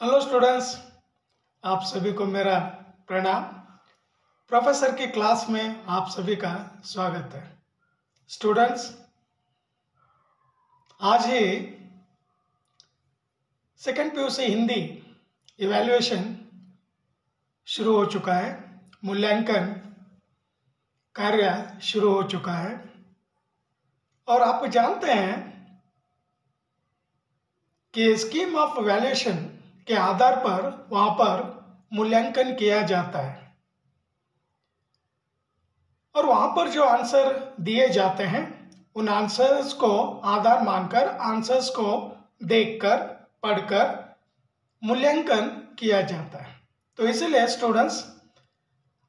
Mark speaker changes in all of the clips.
Speaker 1: Hello students, आप सभी को मेरा प्रणाम। प्रोफेसर की क्लास में आप सभी का स्वागत है। स्टूडेंट्स, आज ही सेकेंड पीयूसी हिंदी इवैल्यूएशन शुरू हो चुका है। मूल्यांकन कार्य शुरू हो चुका है और आप जानते हैं कि स्कीम ऑफ इवैल्यूएशन के आधार पर वहां पर मूल्यांकन किया जाता है और वहां पर जो आंसर दिए जाते हैं उन आंसर्स को आधार मानकर आंसर्स को देखकर पढ़कर मूल्यांकन किया जाता है। तो इसीलिए स्टूडेंट्स,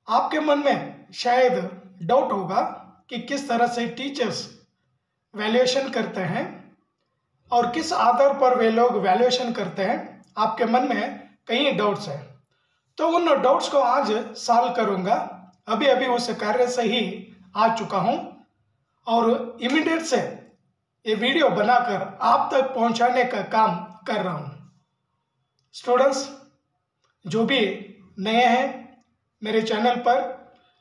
Speaker 1: आपके मन में शायद डाउट होगा कि किस तरह से टीचर्स वैल्यूएशन करते हैं और किस आधार पर वे लोग वैल्यूएशन करते हैं। आपके मन में कई डाउट्स हैं, तो उन डाउट्स को आज सॉल्व करूंगा। अभी अभी उस कार्य से ही आ चुका हूं और इमीडिएट से ये वीडियो बनाकर आप तक पहुंचाने का काम कर रहा हूं। स्टूडेंट्स, जो भी नए हैं मेरे चैनल पर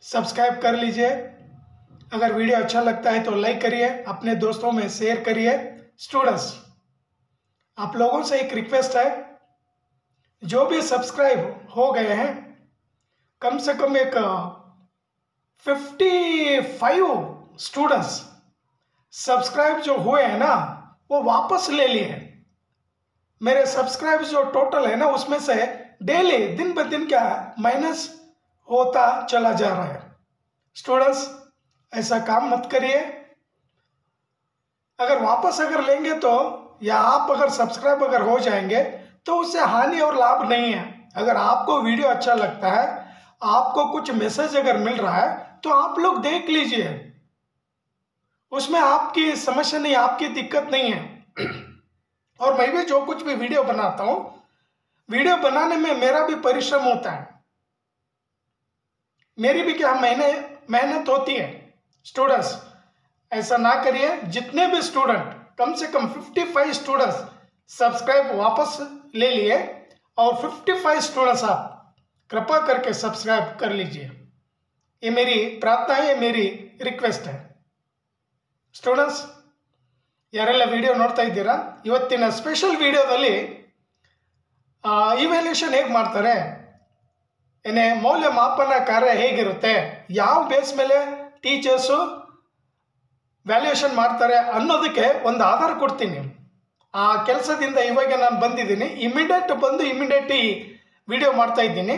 Speaker 1: सब्सक्राइब कर लीजिए। अगर वीडियो अच्छा लगता है तो लाइक करिए, अपने दोस्तों में शेयर करिए। स्टूडेंट्स, आप लोगों से एक रिक्वेस्ट है, जो भी सब्सक्राइब हो गए हैं कम से कम एक 55 स्टूडेंट्स सब्सक्राइब जो हुए हैं ना वो वापस ले लिए। मेरे सब्सक्राइब जो टोटल है ना उसमें से डेली दिन ब दिन क्या माइनस होता चला जा रहा है। स्टूडेंट्स, ऐसा काम मत करिए। अगर वापस लेंगे तो या आप अगर सब्सक्राइब हो जाएंगे तो उससे हानि और लाभ नहीं है। अगर आपको वीडियो अच्छा लगता है, आपको कुछ मैसेज अगर मिल रहा है तो आप लोग देख लीजिए, उसमें आपकी समस्या नहीं, आपकी दिक्कत नहीं है। और मैं भी जो कुछ भी वीडियो बनाता हूं, वीडियो बनाने में मेरा भी परिश्रम होता है, मेरी भी क्या मेहनत होती है। स्टूडेंट्स, ऐसा ना करिए। जितने भी स्टूडेंट, कम से कम 55 स्टूडेंट्स सब्सक्राइब वापस ले लिए और 55 स्टूडेंट्स आप कृपा करके सब्सक्राइब कर लीजिए। ये मेरी प्रार्थना है, ये मेरी रिक्वेस्ट है। ಸ್ಟೂಡೆಂಟ್ಸ್, ಯಾರೆಲ್ಲ ವಿಡಿಯೋ ನೋಡ್ತಾ ಇದ್ದೀರಾ, ಇವತ್ತಿನ ಸ್ಪೆಷಲ್ ವಿಡಿಯೋದಲ್ಲಿ ಇವ್ಯಾಲ್ಯೂಯೇಷನ್ ಹೇಗೆ ಮಾಡ್ತಾರೆ, ಏನೇ ಮೌಲ್ಯಮಾಪನ ಕಾರ್ಯ ಹೇಗಿರುತ್ತೆ, ಯಾವ ಬೇಸ್ ಮೇಲೆ ಟೀಚರ್ಸು ವ್ಯಾಲ್ಯೂಯೇಷನ್ ಮಾಡ್ತಾರೆ ಅನ್ನೋದಕ್ಕೆ ಒಂದು ಆಧಾರ ಕೊಡ್ತೀನಿ। ಆ ಕೆಲಸದಿಂದ ಇವಾಗ ನಾನು ಬಂದಿದ್ದೀನಿ, ಇಮಿಡಿಯೇಟ್ ಈ ವಿಡಿಯೋ ಮಾಡ್ತಾ ಇದ್ದೀನಿ।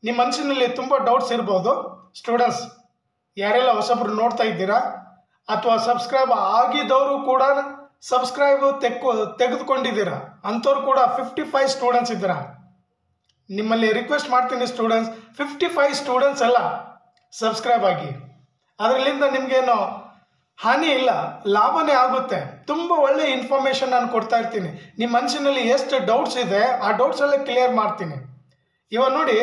Speaker 1: ನಿಮ್ಮ ಮನಸ್ಸಿನಲ್ಲಿ ತುಂಬ ಡೌಟ್ಸ್ ಇರ್ಬೋದು। ಸ್ಟೂಡೆಂಟ್ಸ್, ಯಾರೆಲ್ಲ ಹೊಸಬ್ರು ನೋಡ್ತಾ ಇದ್ದೀರಾ ಅಥವಾ ಸಬ್ಸ್ಕ್ರೈಬ್ ಆಗಿದ್ದವರು ಕೂಡ ಸಬ್ಸ್ಕ್ರೈಬ್ ತೆಗೆದುಕೊಂಡಿದ್ದೀರಾ ಅಂಥವ್ರು ಕೂಡ 55 ಸ್ಟೂಡೆಂಟ್ಸ್ ಇದ್ದೀರಾ। ನಿಮ್ಮಲ್ಲಿ ರಿಕ್ವೆಸ್ಟ್ ಮಾಡ್ತೀನಿ ಸ್ಟೂಡೆಂಟ್ಸ್, 55 ಸ್ಟೂಡೆಂಟ್ಸ್ ಎಲ್ಲ ಸಬ್ಸ್ಕ್ರೈಬ್ ಆಗಿ। ಅದರಲ್ಲಿಂದ ನಿಮಗೇನು ಹಾನಿ ಇಲ್ಲ, ಲಾಭನೇ ಆಗುತ್ತೆ। ತುಂಬ ಒಳ್ಳೆ ಇನ್ಫಾರ್ಮೇಷನ್ ನಾನು ಕೊಡ್ತಾ ಇರ್ತೀನಿ। ನಿಮ್ಮ ಮನಸ್ಸಿನಲ್ಲಿ ಎಷ್ಟು ಡೌಟ್ಸ್ ಇದೆ ಆ ಡೌಟ್ಸ್ ಎಲ್ಲ ಕ್ಲಿಯರ್ ಮಾಡ್ತೀನಿ। ಇವಾಗ ನೋಡಿ,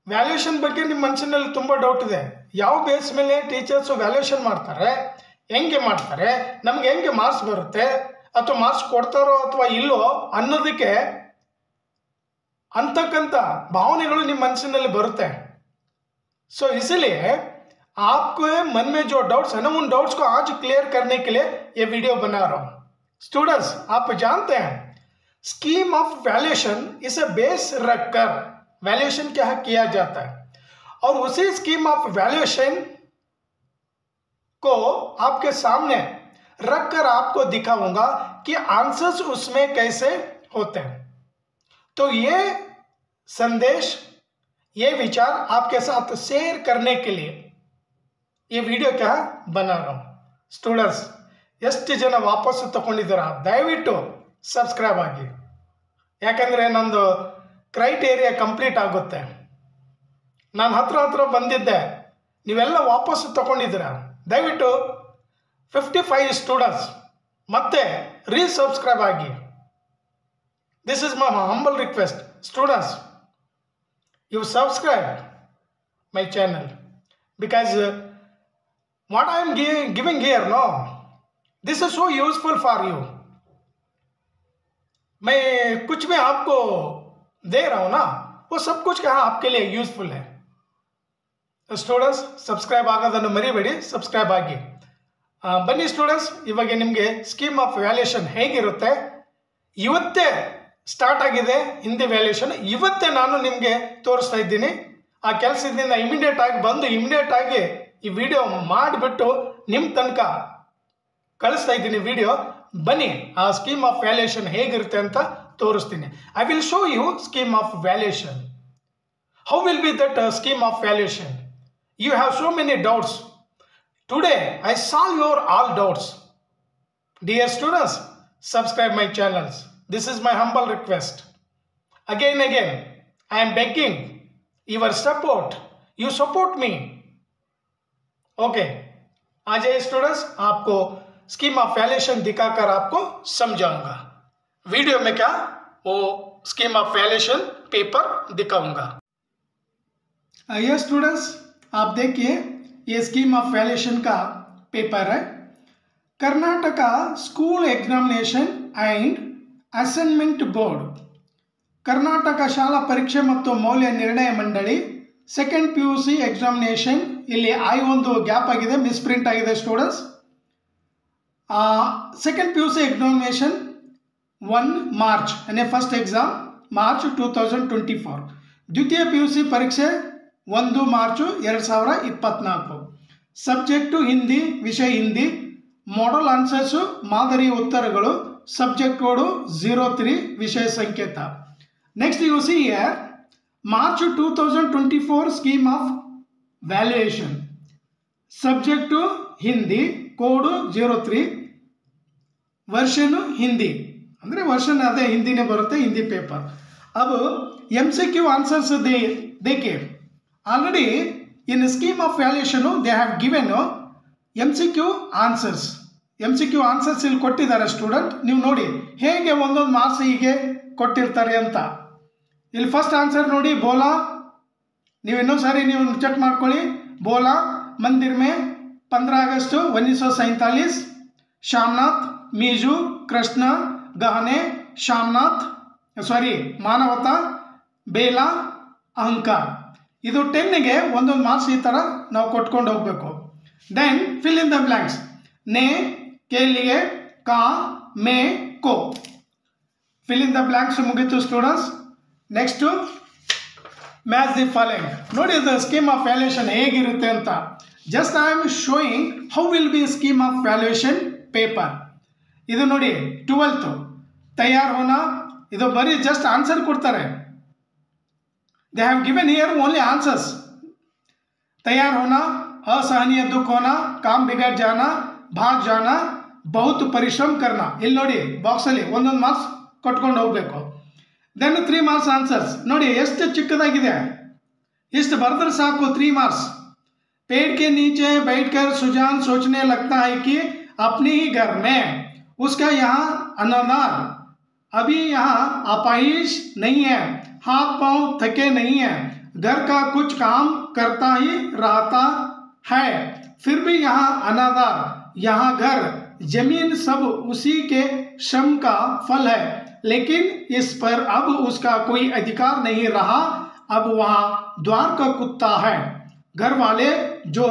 Speaker 1: ವ್ಯಾಲ್ಯೂಯೇಷನ್ ಬಗ್ಗೆ ನಿಮ್ಮ ಮನಸ್ಸಿನಲ್ಲಿ ತುಂಬ ಡೌಟ್ ಇದೆ। ಯಾವ ಬೇಸ್ ಮೇಲೆ ಟೀಚರ್ಸು ವ್ಯಾಲ್ಯೂಯೇಷನ್ ಮಾಡ್ತಾರೆ, ಹೆಂಗೆ ಮಾಡ್ತಾರೆ, ನಮ್ಗೆ ಹೆಂಗೆ ಮಾರ್ಕ್ಸ್ ಬರುತ್ತೆ ಅಥವಾ ಮಾರ್ಕ್ಸ್ ಕೊಡ್ತಾರೋ ಅಥವಾ ಇಲ್ಲೋ ಅನ್ನೋದಕ್ಕೆ ಅಂತಕ್ಕಂಥ ಭಾವನೆಗಳು ನಿಮ್ಮ ಮನಸ್ಸಿನಲ್ಲಿ ಬರುತ್ತೆ। सो इसलिए आपके मन में जो डाउट्स है ना, उन डाउट्स को आज क्लियर करने के लिए ये वीडियो बना रहा हूं। स्टूडेंट्स, आप जानते हैं स्कीम ऑफ वैल्यूएशन इसे बेस रखकर वैल्यूएशन क्या किया जाता है और उसी स्कीम ऑफ वैल्यूएशन को आपके सामने रखकर आपको दिखाऊंगा कि आंसर्स उसमें कैसे होते हैं। तो ये संदेश, ये विचार आपके साथ शेयर करने के लिए ये वीडियो क्या बना रहा हूं। स्टूडेंट्स, ಎಷ್ಟು ಜನ ವಾಪಸ್ಸು ತಗೊಂಡಿದ್ದೀರಾ ದಯವಿಟ್ಟು ಸಬ್ಸ್ಕ್ರೈಬ್ ಆಗಿ, ಯಾಕಂದರೆ ನಂದು ಕ್ರೈಟೇರಿಯಾ ಕಂಪ್ಲೀಟ್ ಆಗುತ್ತೆ। ನಾನು ಹತ್ರ ಬಂದಿದ್ದೆ, ನೀವೆಲ್ಲ ವಾಪಸ್ಸು ತಗೊಂಡಿದ್ದೀರಾ। ದಯವಿಟ್ಟು 55 ಸ್ಟೂಡೆಂಟ್ಸ್ ಮತ್ತೆ ರೀಸಬ್ಸ್ಕ್ರೈಬ್ ಆಗಿ। This is my humble request. Students, you subscribe my channel because what I am giving here, no, this is so useful for you। मैं कुछ भी आपको दे रहा हूं ना, वो सब कुछ कहा आपके लिए यूजफुल है। ಸ್ಟೂಡೆಂಟ್ಸ್ ಸಬ್ಸ್ಕ್ರೈಬ್ ಆಗೋದನ್ನು ಮರಿಬೇಡಿ, ಸಬ್ಸ್ಕ್ರೈಬ್ ಆಗಿ। ಬನ್ನಿ ಸ್ಟೂಡೆಂಟ್ಸ್, ಇವಾಗ ನಿಮಗೆ ಸ್ಕೀಮ್ ಆಫ್ ವ್ಯಾಲ್ಯೂಯೇಷನ್ ಹೇಗಿರುತ್ತೆ ಇವತ್ತೇ ಸ್ಟಾರ್ಟ್ ಆಗಿದೆ ಹಿಂದಿ ವ್ಯಾಲ್ಯೂಯೇಷನ್, ಇವತ್ತೇ ನಾನು ನಿಮಗೆ ತೋರಿಸ್ತಾ ಇದ್ದೀನಿ। ಆ ಕೆಲಸದಿಂದ ಇಮಿಡಿಯೇಟ್ ಆಗಿ ಬಂದು ಇಮಿಡಿಯೇಟ್ ಆಗಿ ಈ ವಿಡಿಯೋ ಮಾಡಿಬಿಟ್ಟು ನಿಮ್ಮ ತನಕ ಕಳಿಸ್ತಾ ಇದ್ದೀನಿ ವಿಡಿಯೋ। ಬನ್ನಿ ಆ ಸ್ಕೀಮ್ ಆಫ್ ವ್ಯಾಲ್ಯೂಯೇಷನ್ ಹೇಗಿರುತ್ತೆ ಅಂತ ತೋರಿಸ್ತೀನಿ। I will show you scheme of valuation. How will be that scheme of valuation? You have so many doubts. Today I solve your all doubts. Dear students, subscribe my channels. This is my humble request. Again, I am begging your support. You support me. Okay. आ जाइए students, आपको scheme of valuation दिखाकर आपको समझाऊंगा। Video में क्या वो scheme of valuation paper दिखाऊंगा। ये स्टूडेंट्स आप देखिए, ये स्कीम ऑफ वैल्यूएशन का पेपर है। Karnataka school examination and assessment board, Karnataka ಶಾಲಾ ಪರೀಕ್ಷೆ ಮತ್ತು ಮೌಲ್ಯ ನಿರ್ಣಯ ಮಂಡಳಿ ಸೆಕೆಂಡ್ PUC ಎಕ್ಸಾಮಿನೇಷನ್, ಇಲ್ಲಿ I1 ಗ್ಯಾಪ್ ಆಗಿದೆ, ಮಿಸ್ಪ್ರಿಂಟ್ ಆಗಿದೆ students. Second PUC examination 1 March ಅಂದರೆ ಫಸ್ಟ್ ಎಕ್ಸಾಮ್ ಮಾರ್ಚ್ 2024, ದ್ವಿತೀಯ PUC ಪರೀಕ್ಷೆ 1 ಮಾರ್ಚ್ 2024, ಸಬ್ಜೆಕ್ಟು ಹಿಂದಿ, ವಿಷಯ ಹಿಂದಿ, ಮಾಡಲ್ ಆನ್ಸರ್ಸು ಮಾದರಿ ಉತ್ತರಗಳು, ಸಬ್ಜೆಕ್ಟ್ ಕೋಡು 03, ವಿಷಯ ಸಂಕೇತ। Next you see here March 2024 scheme of valuation, subject Hindi, code 03, version Hindi, ಅಂದರೆ ವರ್ಷನ್ ಅದೇ ಹಿಂದಿನೇ ಬರುತ್ತೆ, ಹಿಂದಿ ಪೇಪರ್। अब MCQ आंसर्स देखिए, already in scheme of valuation they have given MCQ answers. MCQ answers ಇಲ್ಲಿ ಕೊಟ್ಟಿದ್ದಾರೆ ಸ್ಟೂಡೆಂಟ್, ನೀವು ನೋಡಿ ಹೇಗೆ ಒಂದೊಂದು ಮಾರ್ಕ್ಸ್ ಹೀಗೆ ಕೊಟ್ಟಿರ್ತಾರೆ ಅಂತ। ಇಲ್ಲಿ ಫಸ್ಟ್ ಆನ್ಸರ್ ನೋಡಿ, ಬೋಲಾ, ನೀವು ಇನ್ನೊಂದು ಸಾರಿ ನೀವು ಚೆಕ್ ಮಾಡ್ಕೊಳ್ಳಿ। ಬೋಲಾ ಮಂದಿರ್ में 15 अगस्त 1947, श्यामनाथ, मीजू, कृष्ण, गहने, श्यामनाथ ಮಾನವತಾ, ಬೇಲಾ, ಅಹಂಕಾರ, ಇದು 10ಗೆ ಒಂದೊಂದು ಮಾರ್ಕ್ಸ್ ಈ ಥರ ನಾವು ಕೊಟ್ಕೊಂಡು ಹೋಗಬೇಕು। Then fill in the blanks, ನೆ, ಕೇಲಿಗೆ, ಕಾ, ಮೇ, ಕೋ, ಫಿಲ್ ಇನ್ ದ ಬ್ಲ್ಯಾಂಕ್ಸ್ ಮುಗೀತು students. Next match the following, ನೋಡಿ ದ ಸ್ಕೀಮ್ ಆಫ್ ವ್ಯಾಲ್ಯೂಯೇಷನ್ ಹೇಗಿರುತ್ತೆ ಅಂತ। Just I am showing how will be scheme of valuation paper. ಇದು ನೋಡಿ 12th ತಯಾರ್ ಹೋನಾ, ಇದು ಬರೀ ಜಸ್ಟ್ ಆನ್ಸರ್ ಕೊಡ್ತಾರೆ। they have given here only answers. तैयार होना, असहनीय दुख होना, काम बिगड़ जाना, भाग जाना, बहुत परिश्रम करना, ಇಲ್ಲಿ ನೋಡಿ ಬಾಕ್ಸ್ ಅಲ್ಲಿ ಒಂದೊಂದು ಮಾರ್ಕ್ಸ್ ಕೊಟ್ಕೊಂಡು ಹೋಗಬೇಕು। ದೆನ್ 3 ಮಾರ್ಕ್ಸ್ ಆನ್ಸರ್ಸ್ ನೋಡಿ ಎಷ್ಟು ಚಿಕ್ಕದಾಗಿದೆ, ಇಷ್ಟು ಬರೆದ್ರೆ ಸಾಕು 3 ಮಾರ್ಕ್ಸ್। पेड़ के नीचे बैठकर सुजान सोचने लगता है कि अपने ही घर में उसका यहाँ अनानार, अभी यहाँ अपाहिज नहीं है, हाथ पांव थके नहीं है, घर का कुछ काम करता ही रहता है, फिर भी यहाँ अनादार, यहाँ घर जमीन सब उसी के श्रम का फल है, लेकिन इस पर अब उसका कोई अधिकार नहीं रहा, अब वहाँ द्वार का कुत्ता है, घर वाले जो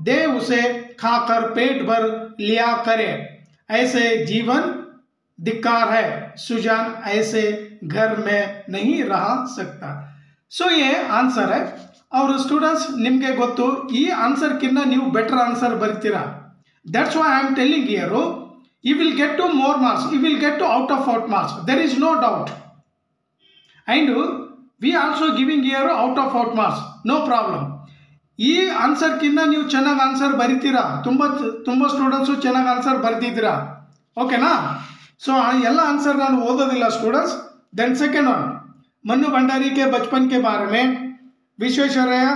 Speaker 1: दे उसे खाकर पेट भर लिया करे, ऐसे जीवन धिक्कार है, सुजान ऐसे घर में नहीं रह सकता। सो ये आंसर है। और स्टूडेंट्स निಮಗೆ ಗೊತ್ತು ಈ ಆನ್ಸರ್ ಕಿನ್ನ ನೀವು ಬೆಟರ್ ಆನ್ಸರ್ ಬರ್ತೀರಾ, that's why I am telling here you will get to more marks, you will get to out of marks, there is no doubt, and we also giving here out of marks, no problem. ಈ ಆನ್ಸರ್ಕಿನ್ನ ನೀವು ಚೆನ್ನಾಗಿ answer ಬರಿತೀರಾ, ತುಂಬ students ಚೆನ್ನಾಗಿ answer ಬರೆದಿದ್ದೀರಾ, ಓಕೆನಾ? सो ಎಲ್ಲ answer ನಾನು ಓದೋದಿಲ್ಲ students. Then second one, Mannu Bhandari के बचपन के बारे में, विश्वेश्वरैया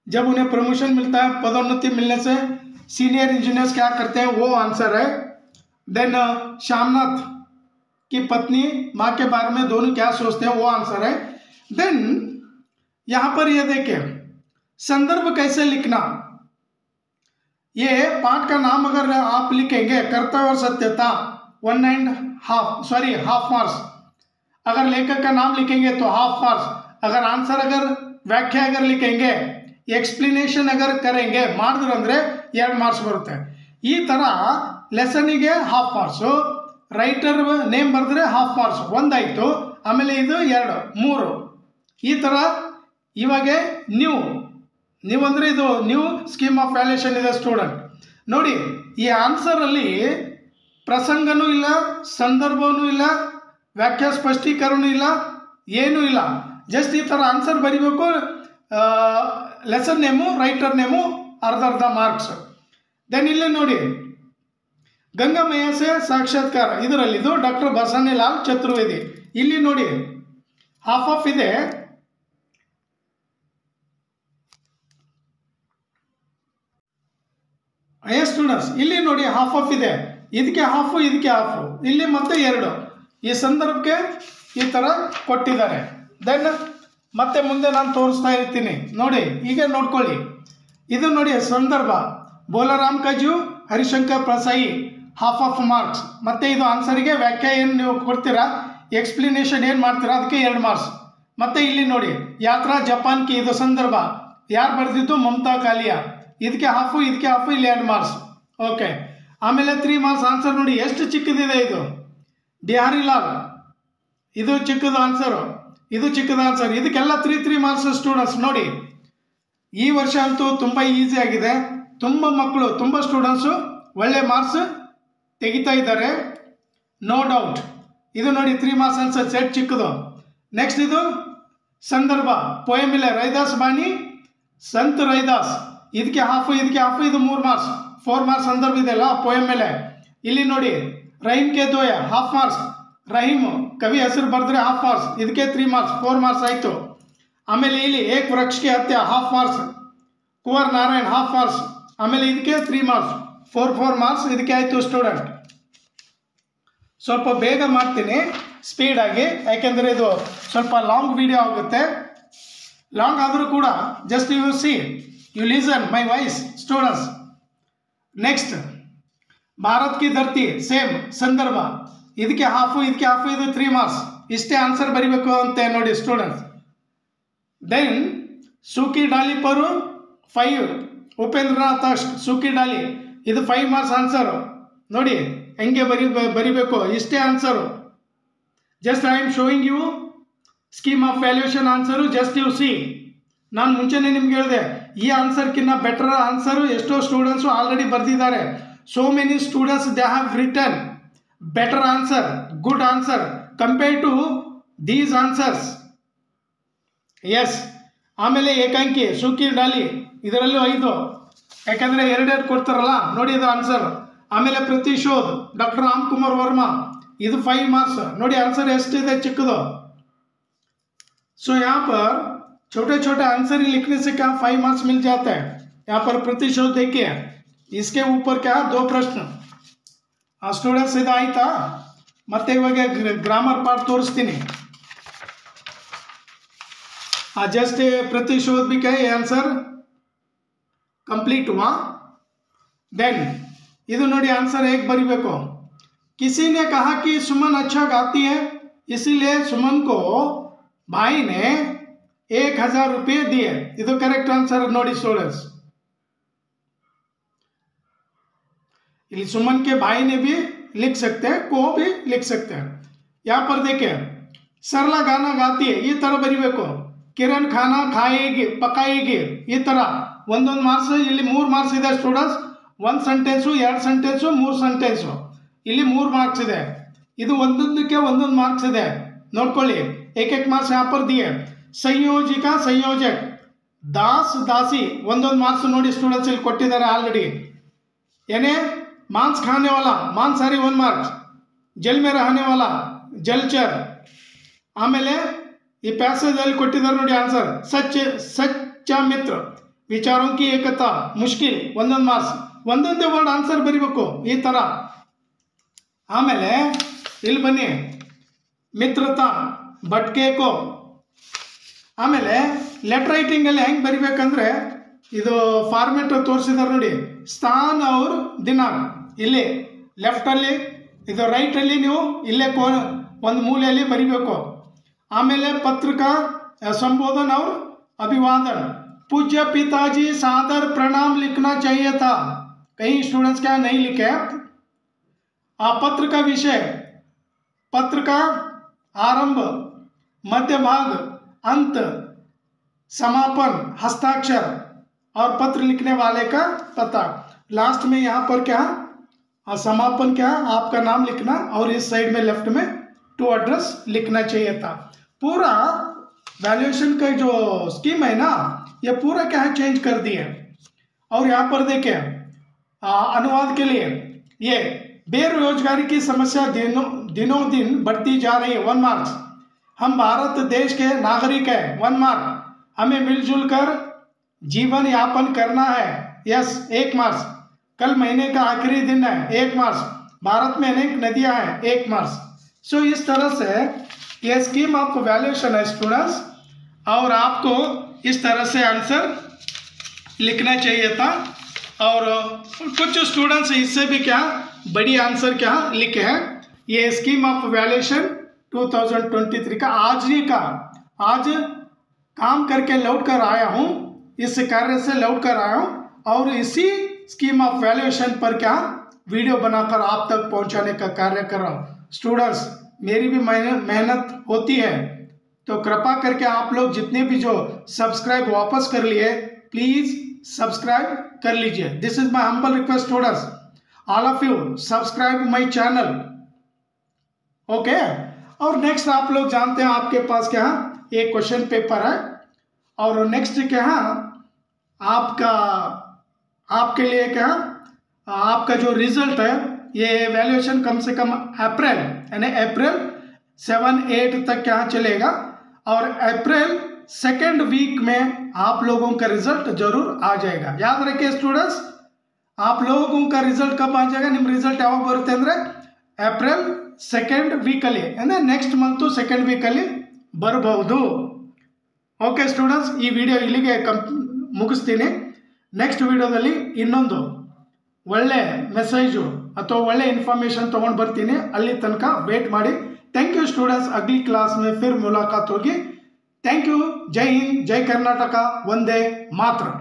Speaker 1: जब उन्हें प्रमोशन मिलता है, पदोन्नति मिलने से सीनियर इंजीनियर्स क्या करते हैं, वो आंसर है। देन श्यामनाथ की पत्नी माँ के बारे में दोनों क्या सोचते हैं, वो आंसर है। देन यहाँ पर ये देखिए संदर्भ कैसे लिखना, ये पाठ का नाम अगर आप लिखेंगे कर्तव्य और सत्यता 1.5 हाफ मार्क्स, अगर लेखक का नाम लिखेंगे तो हाफ मार्क्स, अगर आंसर अगर व्याख्या अगर लिखेंगे, एक्सप्लेनेशन अगर करेंगे ಮಾಡಿದ್ರು ಅಂದರೆ 2 ಮಾರ್ಕ್ಸ್ ಬರುತ್ತೆ. ಈ ಥರ ಲೆಸನ್ನಿಗೆ ಹಾಫ್ ಮಾರ್ಕ್ಸು, ರೈಟರ್ ನೇಮ್ ಬರೆದ್ರೆ ಹಾಫ್ ಮಾರ್ಕ್ಸ್ ಒಂದಾಯಿತು. ಆಮೇಲೆ ಇದು 2 3 ಈ ಥರ. ಇವಾಗ ನೀವು ಅಂದರೆ ಇದು ನ್ಯೂ ಸ್ಕೀಮ್ ಆಫ್ ವ್ಯಾಲ್ಯೂಯೇಷನ್ ಇದೆ ಸ್ಟೂಡೆಂಟ್. ನೋಡಿ, ಈ ಆನ್ಸರಲ್ಲಿ ಪ್ರಸಂಗನೂ ಇಲ್ಲ, ಸಂದರ್ಭವೂ ಇಲ್ಲ, ವ್ಯಾಖ್ಯಾ ಸ್ಪಷ್ಟೀಕರಣ ಇಲ್ಲ, ಏನೂ ಇಲ್ಲ. ಜಸ್ಟ್ ಈ ಥರ ಆನ್ಸರ್ ಬರೀಬೇಕು. ಲೆಸನ್ ನೇಮು, ರೈಟರ್ ನೇಮು, ಅರ್ಧ ಮಾರ್ಕ್ಸ್. ದೆನ್ ಇಲ್ಲಿ ನೋಡಿ, ಗಂಗಾಮಯ್ಯ ಸೆ ಸಾಕ್ಷಾತ್ಕಾರ, ಇದರಲ್ಲಿದು ಡಾಕ್ಟರ್ ಬಸವಲಾಲ್ ಚತುರ್ವೇದಿ. ಇಲ್ಲಿ ನೋಡಿ ಹಾಫ್ ಆಫ್ ಇದೆ. ಸ್ಟೂಡೆಂಟ್ಸ್ ಇಲ್ಲಿ ನೋಡಿ ಹಾಫ್ ಆಫ್ ಇದೆ, ಇದಕ್ಕೆ ಹಾಫು ಇದಕ್ಕೆ ಹಾಫು, ಇಲ್ಲಿ ಮತ್ತೆ 2 ಈ ಸಂದರ್ಭಕ್ಕೆ ಈ ಥರ ಕೊಟ್ಟಿದ್ದಾರೆ. ದೆನ್ ಮತ್ತೆ ಮುಂದೆ ನಾನು ತೋರಿಸ್ತಾ ಇರ್ತೀನಿ ನೋಡಿ, ಈಗ ನೋಡ್ಕೊಳ್ಳಿ. ಇದು ನೋಡಿ ಸಂದರ್ಭ, ಬೋಲಾರಾಮ್ ಕಜು, ಹರಿಶಂಕರ್ ಪ್ರಸಾಯಿ, ಹಾಫ್ ಆಫ್ ಮಾರ್ಕ್ಸ್. ಮತ್ತು ಇದು ಆನ್ಸರಿಗೆ ವ್ಯಾಖ್ಯಾ ಏನು ನೀವು ಕೊಡ್ತೀರಾ, ಎಕ್ಸ್ಪ್ಲನೇಷನ್ ಏನು ಮಾಡ್ತೀರಾ ಅದಕ್ಕೆ 2 ಮಾರ್ಕ್ಸ್. ಮತ್ತು ಇಲ್ಲಿ ನೋಡಿ ಯಾತ್ರಾ ಜಪಾನ್ ಕಿ, ಇದು ಸಂದರ್ಭ, ಯಾರು ಬರೆದಿದ್ದು ಮಮತಾ ಕಾಲಿಯಾ, ಇದಕ್ಕೆ ಹಾಫು ಇದಕ್ಕೆ ಹಾಫು, ಇಲ್ಲಿ 2 ಮಾರ್ಕ್ಸ್. ಓಕೆ, ಆಮೇಲೆ 3 ಮಾರ್ಕ್ಸ್ ಆನ್ಸರ್ ನೋಡಿ ಎಷ್ಟು ಚಿಕ್ಕದಿದೆ ಇದು. ಬಿಹಾರಿ ಲಾಲ್, ಇದು ಚಿಕ್ಕದು ಆನ್ಸರು, ಇದು ಚಿಕ್ಕದ ಆನ್ಸರ್. ಇದಕ್ಕೆಲ್ಲ 3 ಮಾರ್ಕ್ಸ್ ಸ್ಟೂಡೆಂಟ್ಸ್. ನೋಡಿ ಈ ವರ್ಷ ಅಂತೂ ತುಂಬ ಈಸಿ ಆಗಿದೆ, ತುಂಬ ಮಕ್ಕಳು ತುಂಬ ಸ್ಟೂಡೆಂಟ್ಸು ಒಳ್ಳೆ ಮಾರ್ಕ್ಸ್ ತೆಗಿತಾ ಇದ್ದಾರೆ, ನೋ ಡೌಟ್. ಇದು ನೋಡಿ 3 ಮಾರ್ಕ್ಸ್ ಆನ್ಸರ್ ಸೆಟ್ ಚಿಕ್ಕದು. ನೆಕ್ಸ್ಟ್ ಇದು ಸಂದರ್ಭ, ಪೋಯಮ್ ಇಲ್ಲ, ರೈದಾಸ್ ಬಾಣಿ ಸಂತ್ ರೈದಾಸ್, ಇದಕ್ಕೆ ಹಾಫು ಇದಕ್ಕೆ ಹಾಫು, ಇದು 3 ಮಾರ್ಕ್ಸ್. 4 ಮಾರ್ಕ್ಸ್ ಸಂದರ್ಭ ಇದೆಯಲ್ಲ ಪೋಯಮ್ ಮೇಲೆ. ಇಲ್ಲಿ ನೋಡಿ ರಹೀಮ್ ಕೆ ದೋಯ, ಹಾಫ್ ಮಾರ್ಕ್ಸ್. ರಹೀಮ್ ಕವಿ ಹೆಸರು ಬರೆದ್ರೆ ಹಾಫ್ ಮಾರ್ಕ್ಸ್, ಇದಕ್ಕೆ 3 ಮಾರ್ಕ್ಸ್, 4 ಮಾರ್ಕ್ಸ್ ಆಯಿತು. ಆಮೇಲೆ ಇಲ್ಲಿ ಏಕ್ ವೃಕ್ಷಕ್ಕೆ ಹತ್ಯೆ, half marks. Kuvar Narayan, half marks. ಆಮೇಲೆ ಇದಕ್ಕೆ 3 ಮಾರ್ಕ್ಸ್, 4 ಮಾರ್ಕ್ಸ್ ಇದಕ್ಕೆ ಆಯಿತು ಸ್ಟೂಡೆಂಟ್. ಸ್ವಲ್ಪ ಬೇಗ ಮಾಡ್ತೀನಿ ಸ್ಪೀಡಾಗಿ, ಯಾಕೆಂದರೆ ಇದು ಸ್ವಲ್ಪ ಲಾಂಗ್ ವಿಡಿಯೋ ಆಗುತ್ತೆ. ಲಾಂಗ್ ಆದರೂ ಕೂಡ just you see, you listen my voice students. Next Bharat ಕಿ ಧರ್ತಿ, ಸೇಮ್ ಸಂದರ್ಭ, ಇದಕ್ಕೆ ಹಾಫು ಇದಕ್ಕೆ ಹಾಫು, ಇದು 3 ಮಾರ್ಕ್ಸ್. ಇಷ್ಟೇ ಆನ್ಸರ್ ಬರೀಬೇಕು ಅಂತ ನೋಡಿ ಸ್ಟೂಡೆಂಟ್ಸ್. ದೆನ್ ಸೂಕಿ ಡಾಲಿ ಪರು 5, ಉಪೇಂದ್ರನಾಥ್ ಅಷ್ಟ್, ಸೂಕಿ ಡಾಲಿ, ಇದು 5 ಮಾರ್ಕ್ಸ್ ಆನ್ಸರು. ನೋಡಿ ಹೆಂಗೆ ಬರಿಬೇಕು, ಇಷ್ಟೇ answer. Just I am showing you scheme of valuation answer, just you see. ನಾನು ಮುಂಚೆನೇ ನಿಮ್ಗೆ ಹೇಳಿದೆ, ಈ ಆನ್ಸರ್ಕಿನ್ನ ಬೆಟರ್ ಆನ್ಸರು ಎಷ್ಟೋ ಸ್ಟೂಡೆಂಟ್ಸು ಆಲ್ರೆಡಿ ಬರೆದಿದ್ದಾರೆ. So many students they have return better answer, good answer compare to these answers. Yes. ಆಮೇಲೆ ಏಕಾಂಕಿ ಸೂಕಿ ಡಾಲಿ, ಇದರಲ್ಲೂ 5, ಯಾಕಂದರೆ 2 ಕೊಡ್ತಾರಲ್ಲ ನೋಡಿ ಇದು ಆನ್ಸರ್. ಆಮೇಲೆ ಪ್ರತಿಶೋಧ್ ಡಾಕ್ಟರ್ ರಾಮ್ ಕುಮಾರ್ ವರ್ಮಾ, ಇದು 5 ಮಾರ್ಕ್ಸ್. ನೋಡಿ ಆನ್ಸರ್ ಎಷ್ಟಿದೆ ಚಿಕ್ಕದು. सो यहाँ पर छोटे छोटे आंसर ही लिखने से क्या 5 मार्क्स मिल जाते हैं. यहाँ पर प्रतिशोध देखिए, इसके ऊपर क्या 2 प्रश्न. स्टूडेंट्स ಇದು ಆಯ್ತಾ? ಮತ್ತೆ ಇವಾಗ ಗ್ರಾಮರ್ ಪಾರ್ಟ್ ತೋರಿಸ್ತೀನಿ. जस्ट प्रतिशोध भी क्या आंसर कंप्लीट हुआ. देन ಇದು ನೋಡಿ आंसर ಹೇಗೆ ಬರೀಬೇಕು. किसी ने कहा कि सुमन अच्छा गाती है, इसीलिए सुमन को भाई ने 1000 रुपये दिए. ಇದು करेक्ट आंसर ನೋಡಿ स्टूडेंट्स. ಇಲ್ಲಿ सुमन के भाई ने भी लिख सकते हैं, को भी लिख सकते हैं. यहाँ पर देखिए सरला गाना गाती है, ಈ ತರ ಬರೀಬೇಕು. ಕಿರಣ್ ಖಾನಾ ಖಾಯೇಗಿ ಪಕಾಯೇಗಿ, ಈ ತರ ಒಂದೊಂದು ಮಾರ್ಕ್ಸ್. ಇಲ್ಲಿ 3 ಮಾರ್ಕ್ಸ್ ಇದೆ ಸ್ಟೂಡೆಂಟ್ಸ್. 1 sentence, 2 sentence, 3 sentence. ಇಲ್ಲಿ 3 ಮಾರ್ಕ್ಸ್ ಇದೆ. ಇದು ಒಂದೊಂದಕ್ಕೆ ಒಂದೊಂದು ಮಾರ್ಕ್ಸ್ ಇದೆ, ನೋಡ್ಕೊಳ್ಳಿ. एक मार्क्स यहाँ पर दिए. संयोजिका संयोजक, दास दासी, ಒಂದೊಂದು ಮಾರ್ಕ್ಸ್ ನೋಡಿ ಸ್ಟೂಡೆಂಟ್ಸ್ ಇಲ್ಲಿ ಕೊಟ್ಟಿದ್ದಾರೆ ಆಲ್ರೆಡಿ. ಏನೇ ಮಾಂಸ್ ಖಾನೆ ವಾಲಾ, ಮಾಂಸಾಹಾರಿ 1 ಮಾರ್ಕ್ಸ್. ಜಲ್ ಮೇ ರಹನೆ ವಾಲಾ, ಜಲ್ಚರ್. ಆಮೇಲೆ ಈ ಪ್ಯಾಸೇಜ್ ಅಲ್ಲಿ ಕೊಟ್ಟಿದ್ದಾರೆ ನೋಡಿ ಆನ್ಸರ್. ಸಚ್ಚ ಮಿತ್ರ, ವಿಚಾರೋं की एकता, मुश्किल, ಒಂದೊಂದು ಮಾರ್ಕ್ಸ್. ಒಂದೊಂದೇ ವರ್ಡ್ ಆನ್ಸರ್ ಬರೀಬೇಕು ಈ ಥರ. ಆಮೇಲೆ ಇಲ್ಲಿ ಬನ್ನಿ, ಮಿತ್ರತಾ ಭಟ್ಕೇಕೋ. ಆಮೇಲೆ ಲೆಟರ್ ರೈಟಿಂಗಲ್ಲಿ ಹೆಂಗೆ ಬರಿಬೇಕಂದ್ರೆ ಇದು ಫಾರ್ಮೆಟ್ ತೋರಿಸಿದ್ದಾರೆ ನೋಡಿ. ಸ್ಥಾನ್ ಅವ್ರ ದಿನಾಂಕ ಇಲ್ಲಿ ಲೆಫ್ಟಲ್ಲಿ, ಇದು ರೈಟಲ್ಲಿ ನೀವು ಇಲ್ಲೇ ಒಂದು ಮೂಲೆಯಲ್ಲಿ ಬರಿಬೇಕು. आमेले पत्र का संबोधन और अभिवादन। पूज्य पिताजी सादर प्रणाम लिखना चाहिए था, कई स्टूडेंट्स क्या नहीं लिखे। पत्र का विषय, पत्र का आरंभ, मध्य भाग, अंत, समापन, हस्ताक्षर और पत्र लिखने वाले का पता। लास्ट में यहाँ पर क्या समापन क्या आपका नाम लिखना और इस साइड में लेफ्ट में टू एड्रेस लिखना चाहिए था। पूरा वैल्यूएशन का जो स्कीम है ना, ये पूरा क्या है चेंज कर दिया। और यहाँ पर देखिए अनुवाद के लिए, ये बेरोजगारी की समस्या दिनों दिन बढ़ती जा रही है, 1 मार्क्स। हम भारत देश के नागरिक हैं, 1 मार्क। हमें मिलजुल कर जीवन यापन करना है, यस 1 मार्क्स। कल महीने का आखिरी दिन है, 1 मार्क्स। भारत में अनेक नदियां हैं, 1 मार्क्स। सो इस तरह से ये स्कीम ऑफ वैल्यूएशन है स्टूडेंट्स, और आपको इस तरह से आंसर लिखना चाहिए था। और कुछ स्टूडेंट्स इससे भी क्या बड़ी आंसर क्या लिखे हैं। ये स्कीम ऑफ वैल्यूएशन 2023 का आज काम करके लौट कर आया हूँ, इस कार्य से लौट कर आया हूँ और इसी स्कीम ऑफ वैल्यूएशन पर क्या वीडियो बनाकर आप तक पहुँचाने का कार्य कर रहा हूँ। स्टूडेंट्स मेरी भी मेहनत होती है, तो कृपा करके आप लोग जितने भी जो सब्सक्राइब वापस कर लिए, प्लीज सब्सक्राइब कर लीजिए। This is my humble request students, all of you subscribe my channel, okay. और नेक्स्ट आप लोग जानते हैं आपके पास क्या एक क्वेश्चन पेपर है, और नेक्स्ट क्या आपके लिए क्या आपका जो रिजल्ट है, ये वैल्यूएशन कम से कम अप्रैल यानी अप्रैल 7-8 तक क्या चलेगा, और अप्रैल 2nd वीक में आप लोगों का रिजल्ट जरूर आ जाएगा। याद रखिए स्टूडेंट्स, आप लोगों का रिजल्ट कब आ जाएगा, निम्न रिजल्ट याವಾಗ ಬರುತ್ತೆ ಅಂದ್ರೆ ಏಪ್ರಿಲ್ 2nd ವೀಕಲ್ಲಿ ಅಂದ್ರೆ ನೆಕ್ಸ್ಟ್ ಮಂತ್ 2nd ವೀಕಲ್ಲಿ ಬರಬಹುದು। ಓಕೆ ಸ್ಟೂಡೆಂಟ್ಸ್, ಈ ವಿಡಿಯೋ ಇಲ್ಲಿಗೆ ಮುಗಿಸ್ತೀನಿ। ನೆಕ್ಸ್ಟ್ ವಿಡಿಯೋದಲ್ಲಿ ಇನ್ನೊಂದು ಒಳ್ಳೆ ಮೆಸೇಜು ಅಥವಾ ಒಳ್ಳೆ इन्फॉर्मेशन तಗೊಂಡು ಬರ್ತೀನಿ, ಅಲ್ಲಿ ತನಕ ವೇಟ್ ಮಾಡಿ। थैंक यू स्टूडेंट्स, अगली क्लास में फिर मुलाकात होगी। थैंक यू, जय हिंद, जय कर्नाटका, वंदे मातरम।